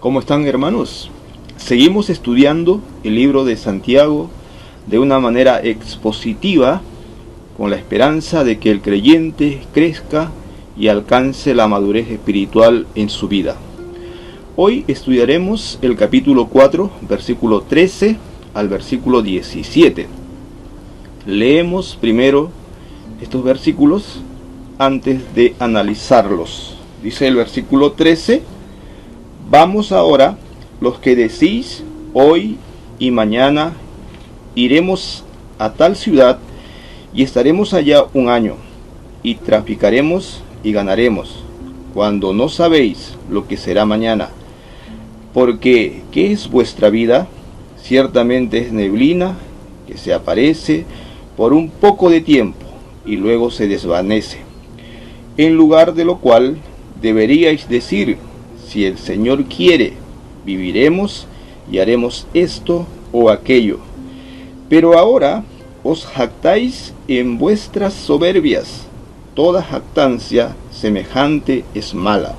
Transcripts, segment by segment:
¿Cómo están, hermanos? Seguimos estudiando el libro de Santiago de una manera expositiva, con la esperanza de que el creyente crezca y alcance la madurez espiritual en su vida. Hoy estudiaremos el capítulo 4, versículo 13 al versículo 17. Leemos primero estos versículos antes de analizarlos. Dice el versículo 13: Vamos ahora, los que decís, hoy y mañana iremos a tal ciudad y estaremos allá un año, y traficaremos y ganaremos, cuando no sabéis lo que será mañana. Porque, ¿qué es vuestra vida? Ciertamente es neblina que se aparece por un poco de tiempo y luego se desvanece. En lugar de lo cual deberíais decir: si el Señor quiere, viviremos y haremos esto o aquello. Pero ahora os jactáis en vuestras soberbias. Toda jactancia semejante es mala.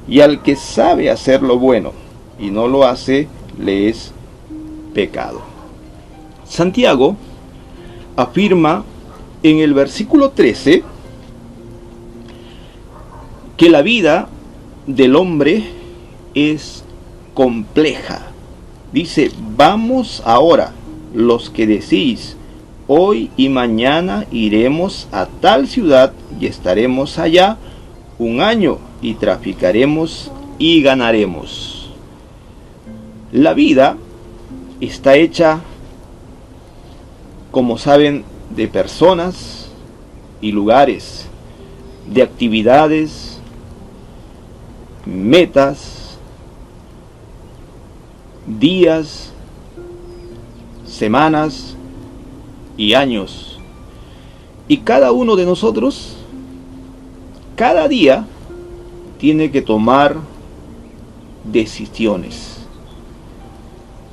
Y al que sabe hacer lo bueno y no lo hace, le es pecado. Santiago afirma en el versículo 13 que la vida del hombre es compleja. Dice: vamos ahora, los que decís, hoy y mañana iremos a tal ciudad y estaremos allá un año y traficaremos y ganaremos. La vida está hecha, como saben, de personas y lugares, de actividades, metas, días, semanas y años. Y cada uno de nosotros, cada día, tiene que tomar decisiones.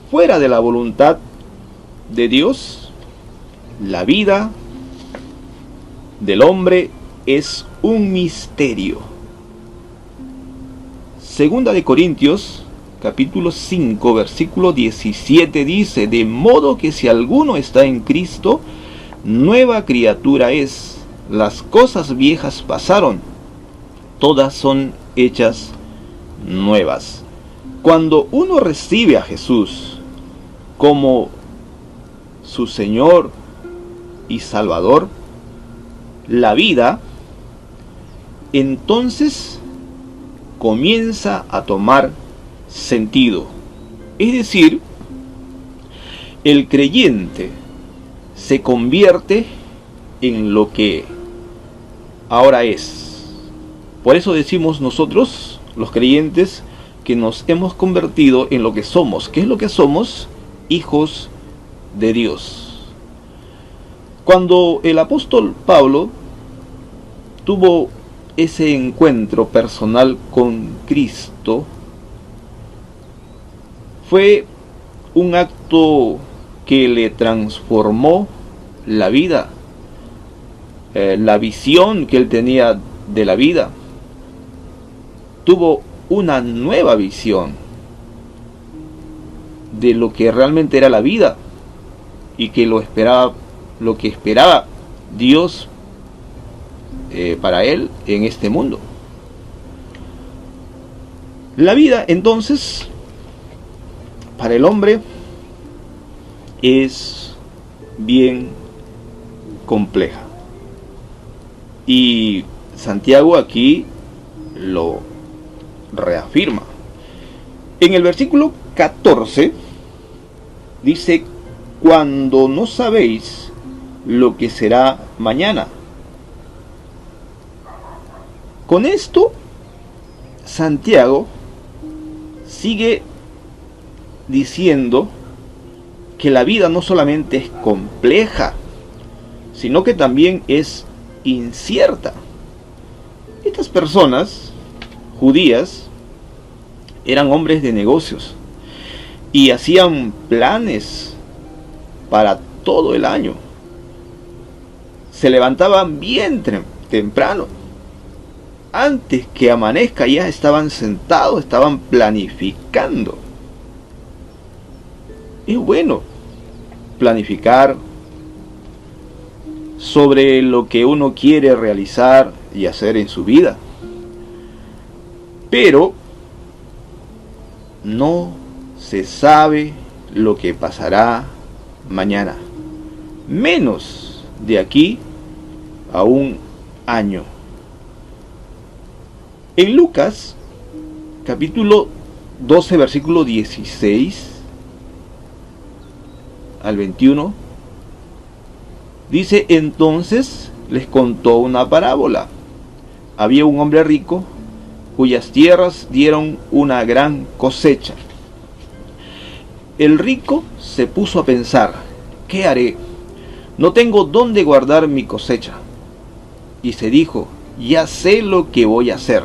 Fuera de la voluntad de Dios, la vida del hombre es un misterio. Segunda de Corintios, capítulo 5, versículo 17 dice: de modo que si alguno está en Cristo, nueva criatura es. Las cosas viejas pasaron, todas son hechas nuevas. Cuando uno recibe a Jesús como su Señor y Salvador, la vida entonces comienza a tomar sentido. Es decir, el creyente se convierte en lo que ahora es. Por eso decimos nosotros, los creyentes, que nos hemos convertido en lo que somos. ¿Qué es lo que somos? Hijos de Dios. Cuando el apóstol Pablo tuvo ese encuentro personal con Cristo, fue un acto que le transformó la vida, la visión que él tenía de la vida. Tuvo una nueva visión de lo que realmente era la vida y que lo que esperaba Dios para él en este mundo. La vida entonces para el hombre es bien compleja, y Santiago aquí lo reafirma. En el versículo 14 dice: cuando no sabéis lo que será mañana. Con esto, Santiago sigue diciendo que la vida no solamente es compleja, sino que también es incierta. Estas personas judías eran hombres de negocios y hacían planes para todo el año. Se levantaban bien temprano antes que amanezca ya estaban sentados, estaban planificando. Es bueno planificar sobre lo que uno quiere realizar y hacer en su vida, pero no se sabe lo que pasará mañana, menos de aquí a un año. En Lucas capítulo 12 versículo 16 al 21 dice: entonces les contó una parábola. Había un hombre rico cuyas tierras dieron una gran cosecha. El rico se puso a pensar: ¿qué haré? No tengo dónde guardar mi cosecha. Y se dijo: ya sé lo que voy a hacer.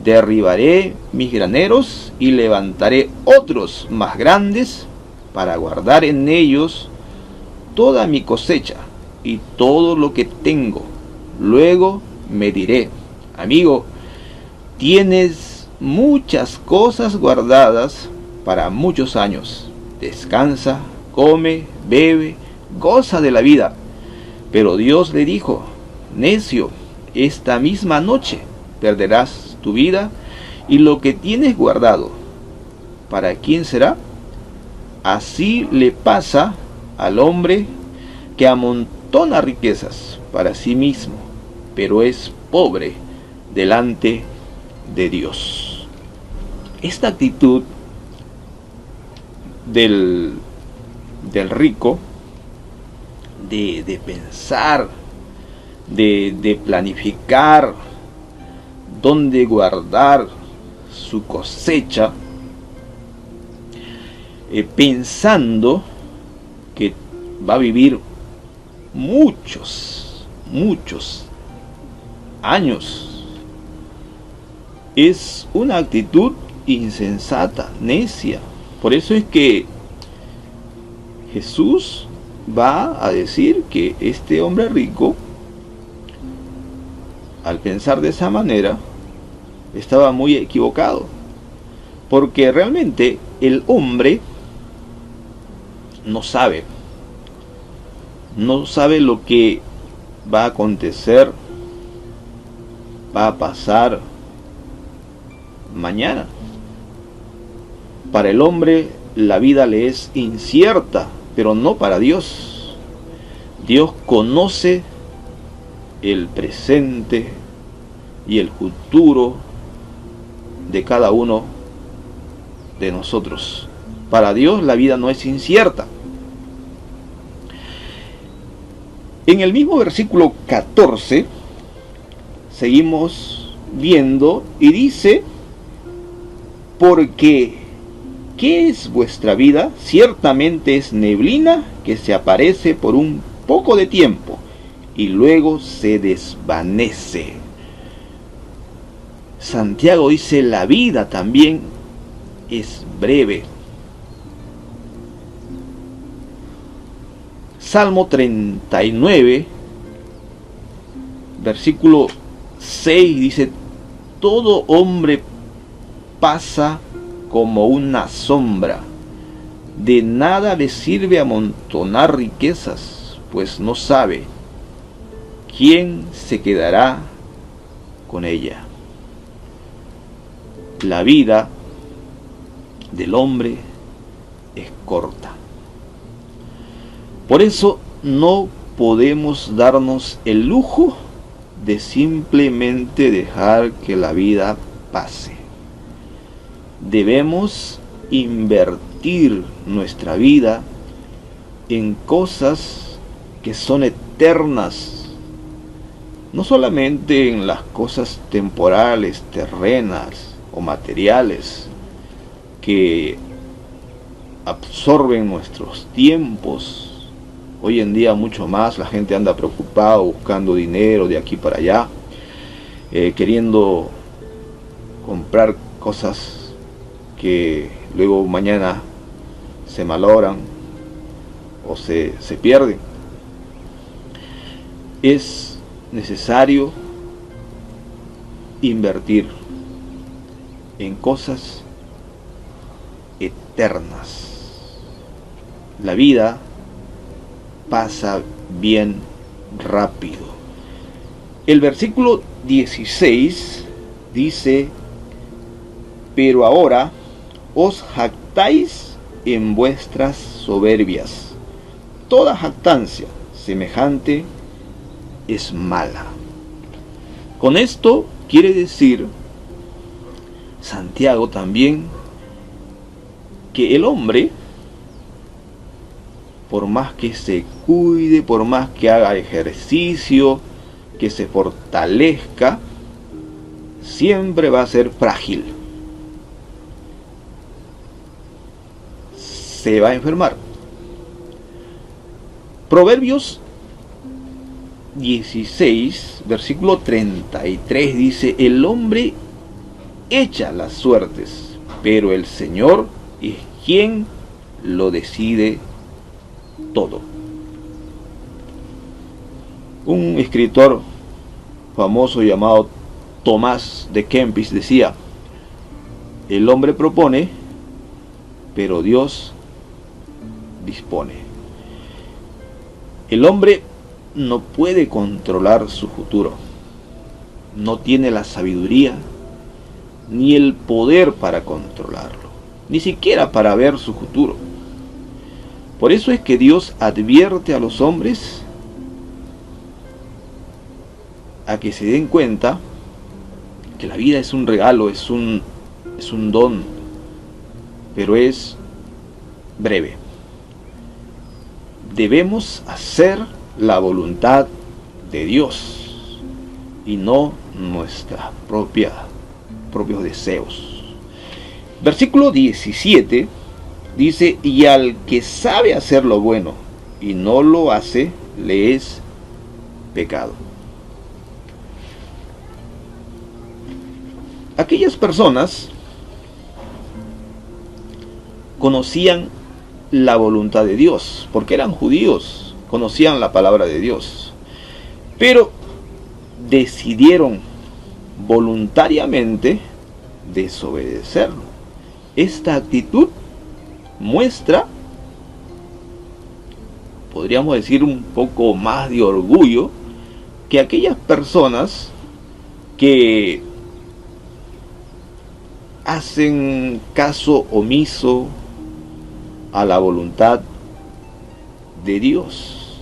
Derribaré mis graneros y levantaré otros más grandes para guardar en ellos toda mi cosecha y todo lo que tengo. Luego me diré: amigo, tienes muchas cosas guardadas para muchos años. Descansa, come, bebe, goza de la vida. Pero Dios le dijo: necio, esta misma noche perderás tu vida, y lo que tienes guardado, ¿para quién será? Así le pasa al hombre que amontona riquezas para sí mismo, pero es pobre delante de Dios. Esta actitud del rico, de pensar, de planificar dónde guardar su cosecha, pensando que va a vivir muchos años, es una actitud insensata, necia. Por eso es que Jesús va a decir que este hombre rico, al pensar de esa manera, estaba muy equivocado, porque realmente el hombre no sabe lo que va a acontecer, va a pasar mañana. Para el hombre la vida le es incierta, pero no para Dios. Dios conoce el presente y el futuro de cada uno de nosotros. Para Dios la vida no es incierta. En el mismo versículo 14 seguimos viendo y dice: porque ¿qué es vuestra vida? Ciertamente es neblina que se aparece por un poco de tiempo y luego se desvanece. Santiago dice: la vida también es breve. Salmo 39, versículo 6 dice: todo hombre pasa como una sombra, de nada le sirve amontonar riquezas, pues no sabe quién se quedará con ella. La vida del hombre es corta. Por eso no podemos darnos el lujo de simplemente dejar que la vida pase. Debemos invertir nuestra vida en cosas que son eternas, no solamente en las cosas temporales, terrenas o materiales que absorben nuestros tiempos. Hoy en día mucho más, la gente anda preocupada buscando dinero de aquí para allá, queriendo comprar cosas que luego mañana se malogran o se pierden. Es necesario invertir en cosas eternas. La vida pasa bien rápido. El versículo 16 dice: pero ahora os jactáis en vuestras soberbias. Toda jactancia semejante es mala. Con esto quiere decir Santiago también que el hombre, por más que se cuide, por más que haga ejercicio, que se fortalezca, siempre va a ser frágil. Se va a enfermar. Proverbios 16, versículo 33 dice: el hombre echa las suertes, pero el Señor es quien lo decide todo. Un escritor famoso llamado Tomás de Kempis decía: el hombre propone, pero Dios dispone. El hombre no puede controlar su futuro, no tiene la sabiduría ni el poder para controlarlo, ni siquiera para ver su futuro. Por eso es que Dios advierte a los hombres a que se den cuenta que la vida es un regalo, es un don, pero es breve. Debemos hacer la voluntad de Dios y no nuestros propios deseos. Versículo 17 dice: y al que sabe hacer lo bueno y no lo hace, le es pecado. Aquellas personas conocían la voluntad de Dios, porque eran judíos, conocían la palabra de Dios, pero decidieron voluntariamente desobedecerlo. Esta actitud muestra, podríamos decir, un poco más de orgullo que aquellas personas que hacen caso omiso a la voluntad de Dios.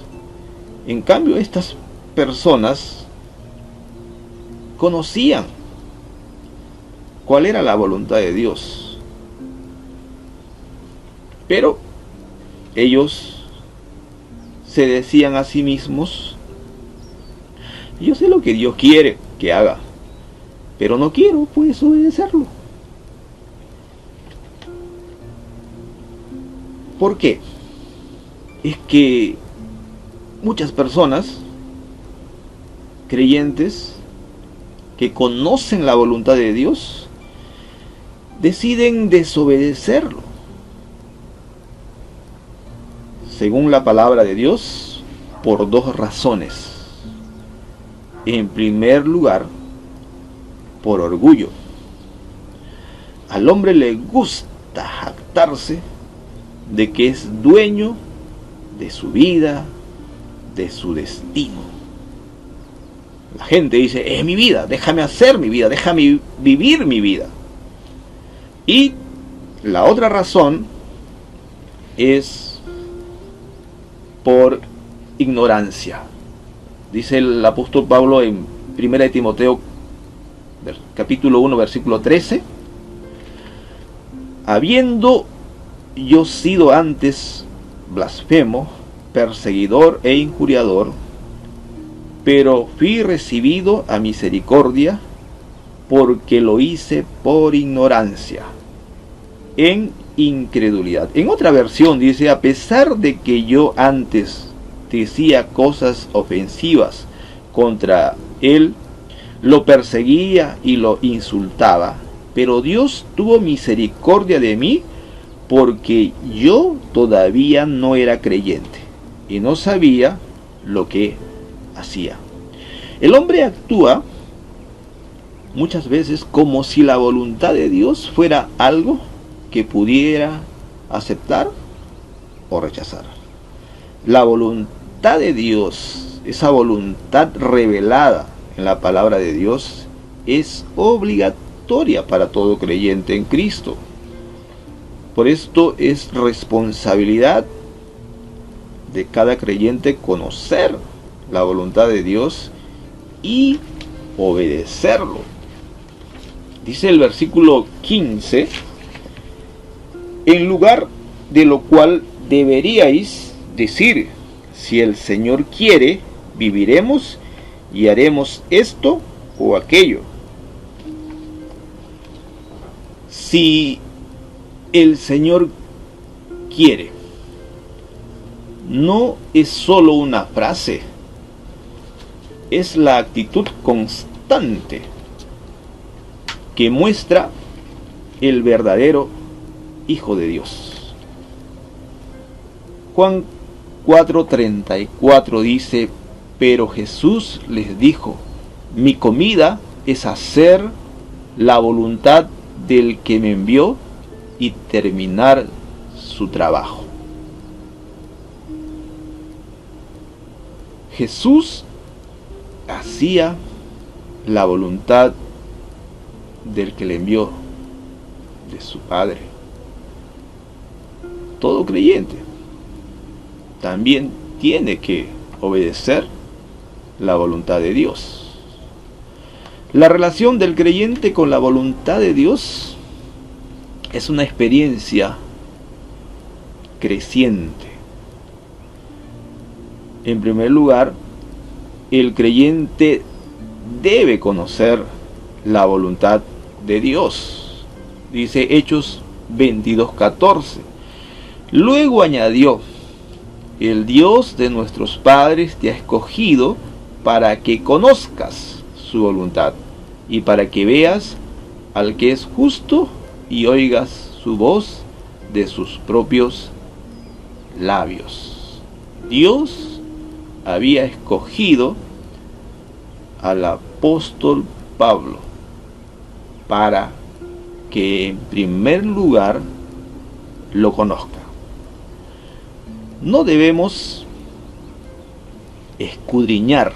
En cambio, estas personas conocían cuál era la voluntad de Dios, pero ellos se decían a sí mismos: yo sé lo que Dios quiere que haga, pero no quiero pues obedecerlo. ¿Por qué? Es que muchas personas creyentes que conocen la voluntad de Dios deciden desobedecerlo. Según la palabra de Dios, por dos razones. En primer lugar, por orgullo. Al hombre le gusta jactarse de que es dueño de su vida, de su destino. La gente dice: es mi vida, déjame hacer mi vida, déjame vivir mi vida. Y la otra razón es por ignorancia. Dice el apóstol Pablo en 1 Timoteo capítulo 1 versículo 13: habiendo yo sido antes blasfemo, perseguidor e injuriador, pero fui recibido a misericordia, porque lo hice por ignorancia, en incredulidad. En otra versión dice: a pesar de que yo antes decía cosas ofensivas contra él, lo perseguía y lo insultaba, pero Dios tuvo misericordia de mí, porque yo todavía no era creyente y no sabía lo que hacía. El hombre actúa muchas veces como si la voluntad de Dios fuera algo que pudiera aceptar o rechazar. La voluntad de Dios, esa voluntad revelada en la palabra de Dios, es obligatoria para todo creyente en Cristo. Por esto es responsabilidad de cada creyente conocer la voluntad de Dios y obedecerlo. Dice el versículo 15: en lugar de lo cual deberíais decir, si el Señor quiere, viviremos y haremos esto o aquello. Si el Señor quiere, no es solo una frase, es la actitud constante que muestra el verdadero Hijo de Dios. Juan 4:34 dice: pero Jesús les dijo, mi comida es hacer la voluntad del que me envió y terminar su trabajo. Jesús hacía la voluntad del que le envió, de su Padre. Todo creyente también tiene que obedecer la voluntad de Dios. La relación del creyente con la voluntad de Dios es una experiencia creciente. En primer lugar, el creyente debe conocer la voluntad de Dios. Dice Hechos 22:14. Luego añadió: el Dios de nuestros padres te ha escogido para que conozcas su voluntad y para que veas al que es justo y oigas su voz de sus propios labios. Dios había escogido al apóstol Pablo para que en primer lugar lo conozca. No debemos escudriñar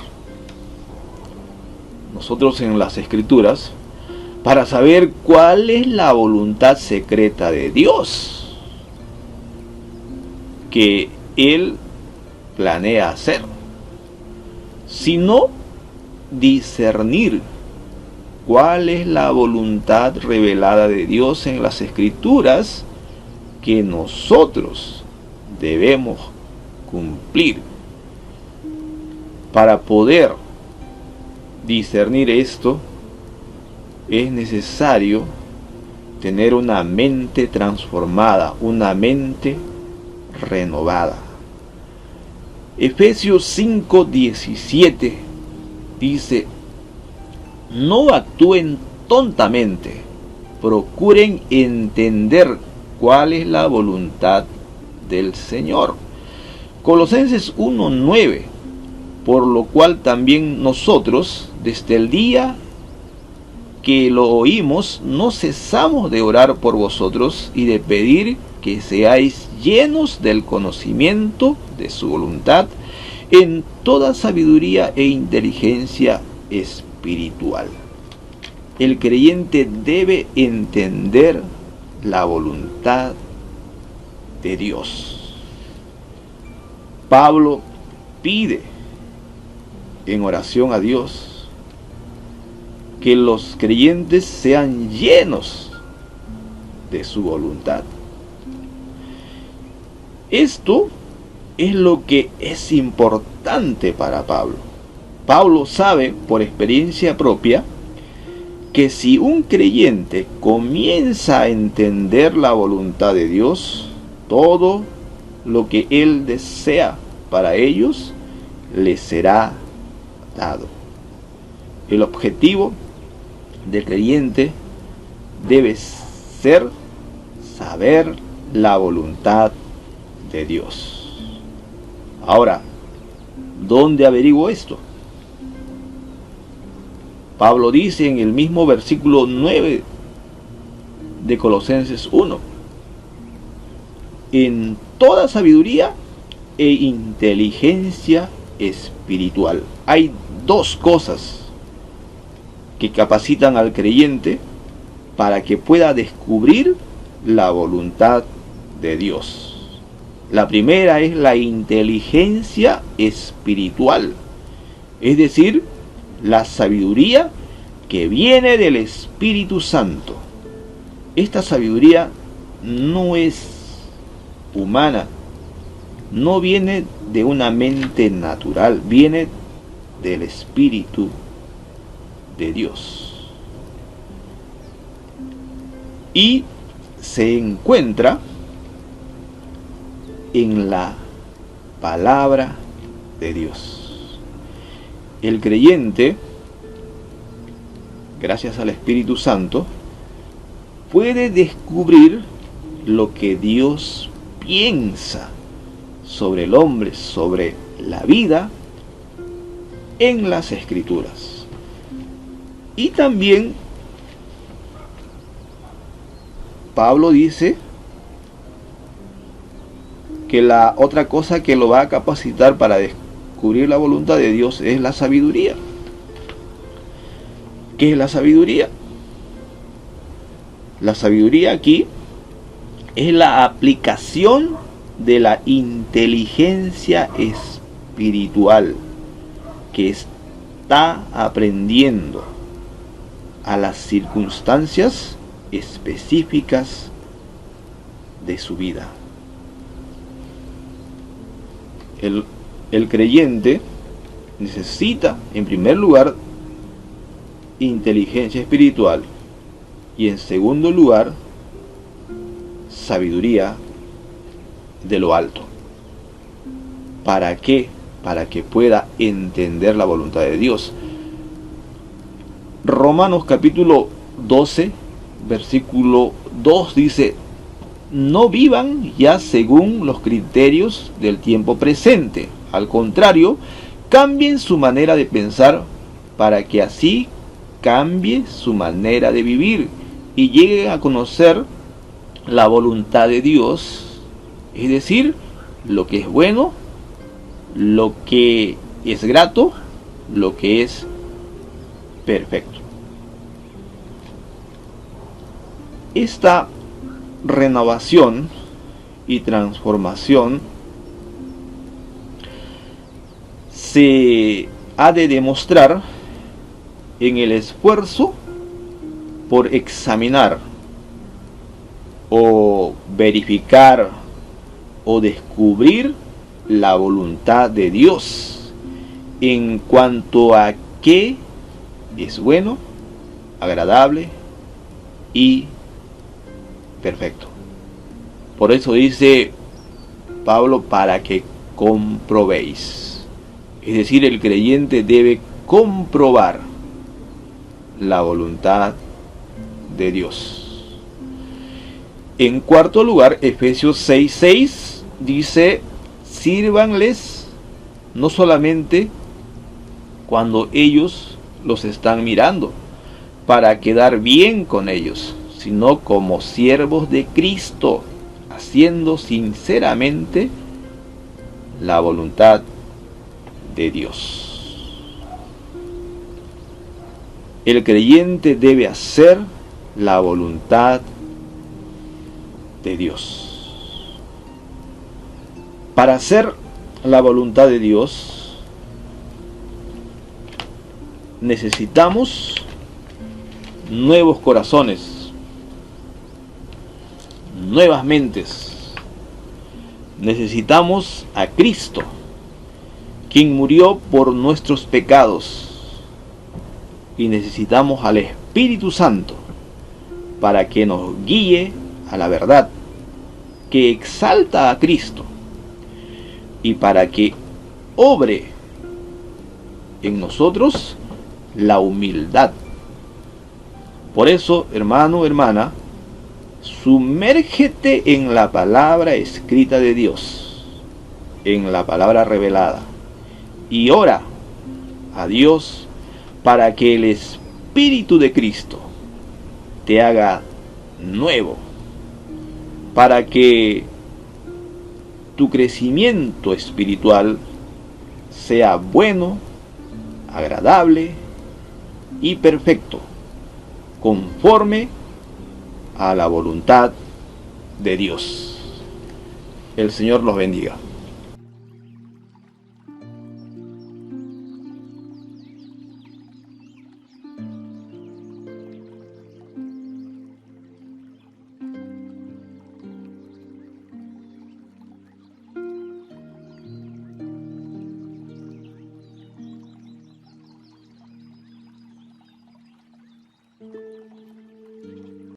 nosotros en las Escrituras para saber cuál es la voluntad secreta de Dios que Él planea hacer, sino discernir cuál es la voluntad revelada de Dios en las Escrituras que nosotros debemos cumplir. Para poder discernir esto, es necesario tener una mente transformada, una mente renovada. Efesios 5:17 dice: no actúen tontamente, procuren entender cuál es la voluntad del Señor. Colosenses 1:9: por lo cual también nosotros, desde el día que lo oímos, no cesamos de orar por vosotros y de pedir que seáis llenos del conocimiento de su voluntad en toda sabiduría e inteligencia espiritual. El creyente debe entender la voluntad de Dios. Pablo pide en oración a Dios que los creyentes sean llenos de su voluntad. Esto es lo que es importante para Pablo. Pablo sabe por experiencia propia que si un creyente comienza a entender la voluntad de Dios, todo lo que Él desea para ellos les será dado. El objetivo del creyente debe ser saber la voluntad de Dios. Ahora, ¿dónde averiguo esto? Pablo dice en el mismo versículo 9 de Colosenses 1: en toda sabiduría e inteligencia espiritual. Hay dos cosas que capacitan al creyente para que pueda descubrir la voluntad de Dios. La primera es la inteligencia espiritual, es decir, la sabiduría que viene del Espíritu Santo. Esta sabiduría no es humana, no viene de una mente natural, viene del Espíritu de Dios. Y se encuentra en la palabra de Dios. El creyente, gracias al Espíritu Santo, puede descubrir lo que Dios piensa sobre el hombre, sobre la vida, en las Escrituras. Y también Pablo dice que la otra cosa que lo va a capacitar para descubrir la voluntad de Dios es la sabiduría. ¿Qué es la sabiduría? La sabiduría aquí es la aplicación de la inteligencia espiritual que está aprendiendo a las circunstancias específicas de su vida. El creyente necesita, en primer lugar, inteligencia espiritual y, en segundo lugar, sabiduría de lo alto. ¿Para qué? Para que pueda entender la voluntad de Dios. Romanos capítulo 12, versículo 2 dice: no vivan ya según los criterios del tiempo presente. Al contrario, cambien su manera de pensar para que así cambie su manera de vivir y lleguen a conocer la voluntad de Dios, es decir, lo que es bueno, lo que es grato, lo que es perfecto. Esta renovación y transformación se ha de demostrar en el esfuerzo por examinar o verificar o descubrir la voluntad de Dios en cuanto a qué es bueno, agradable y perfecto. Por eso dice Pablo: para que comprobéis. Es decir, el creyente debe comprobar la voluntad de Dios. En cuarto lugar, Efesios 6:6 dice: sírvanles no solamente cuando ellos los están mirando para quedar bien con ellos, sino como siervos de Cristo, haciendo sinceramente la voluntad de Dios. El creyente debe hacer la voluntad de Dios. Para hacer la voluntad de Dios necesitamos nuevos corazones, nuevas mentes. Necesitamos a Cristo, quien murió por nuestros pecados, y necesitamos al Espíritu Santo para que nos guíe a la verdad, que exalta a Cristo, y para que obre en nosotros la humildad. Por eso, hermano, hermana, sumérgete en la palabra escrita de Dios, en la palabra revelada, y ora a Dios para que el Espíritu de Cristo te haga nuevo, para que tu crecimiento espiritual sea bueno, agradable y perfecto, conforme a la voluntad de Dios. El Señor los bendiga.